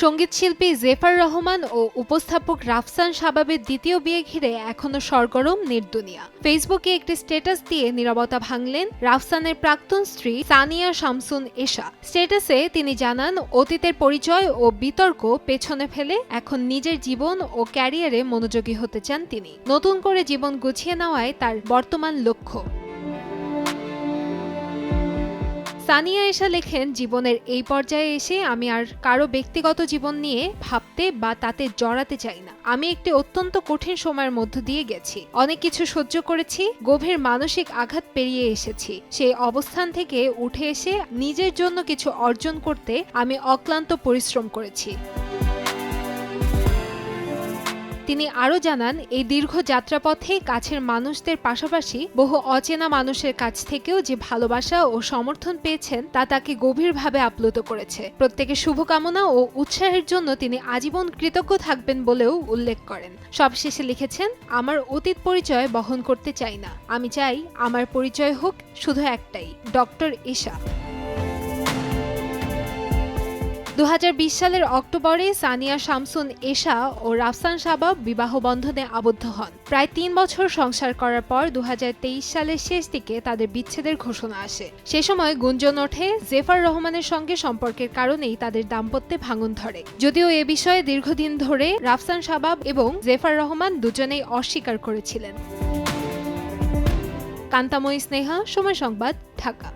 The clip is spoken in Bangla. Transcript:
সঙ্গীতশিল্পী জেফার রহমান ও উপস্থাপক রাফসান শাবাবের দ্বিতীয় বিয়ে ঘিরে এখনো সরগরম নেটদুনিয়া। ফেসবুকে একটি স্ট্যাটাস দিয়ে নীরবতা ভাঙলেন রাফসানের প্রাক্তন স্ত্রী সানিয়া শামসুন এশা। স্ট্যাটাসে তিনি জানান, অতীতের পরিচয় ও বিতর্ক পেছনে ফেলে এখন নিজের জীবন ও ক্যারিয়ারে মনোযোগী হতে চান তিনি। নতুন করে জীবন গুছিয়ে নেওয়াই তার বর্তমান লক্ষ্য। সানিয়া এশা লেখেন, জীবনের এই পর্যায়ে এসে আমি আর কারো ব্যক্তিগত জীবন নিয়ে ভাবতে বা তাতে জড়াতে চাই না। আমি একটি অত্যন্ত কঠিন সময়ের মধ্য দিয়ে গেছি, অনেক কিছু সহ্য করেছি, গভীর মানসিক আঘাত পেরিয়ে এসেছি। সেই অবস্থান থেকে উঠে এসে নিজের জন্য কিছু অর্জন করতে আমি অক্লান্ত পরিশ্রম করেছি। তিনি আরও জানান, এই দীর্ঘ যাত্রাপথে কাছের মানুষদের পাশাপাশি বহু অচেনা মানুষের কাছ থেকেও যে ভালোবাসা ও সমর্থন পেয়েছেন তা তাকে গভীরভাবে আপ্লুত করেছে। প্রত্যেকের শুভকামনা ও উৎসাহের জন্য তিনি আজীবন কৃতজ্ঞ থাকবেন বলেও উল্লেখ করেন। সবশেষে লিখেছেন, আমার অতীত পরিচয় বহন করতে চাই না, আমি চাই আমার পরিচয় হোক শুধু একটাই, ডক্টর এশা। 2020 সালের অক্টোবরে সানিয়া শামসুন এশা ও রাফসান শাবাব বিবাহ বন্ধনে আবদ্ধ হন। প্রায় 3 বছর সংসার করার পর 2023 সালের শেষ দিকে তাদের বিচ্ছেদের ঘোষণা আসে। সে সময় গুঞ্জন ওঠে জেফার রহমানের সঙ্গে সম্পর্কের কারণেই তাদের দাম্পত্যে ভাঙন ধরে। যদিও এ বিষয়ে দীর্ঘদিন ধরে রাফসান শাবাব এবং জেফার রহমান দুজনেই অস্বীকার করেছিলেন। কান্তাময়ী স্নেহা, সময় সংবাদ, ঢাকা।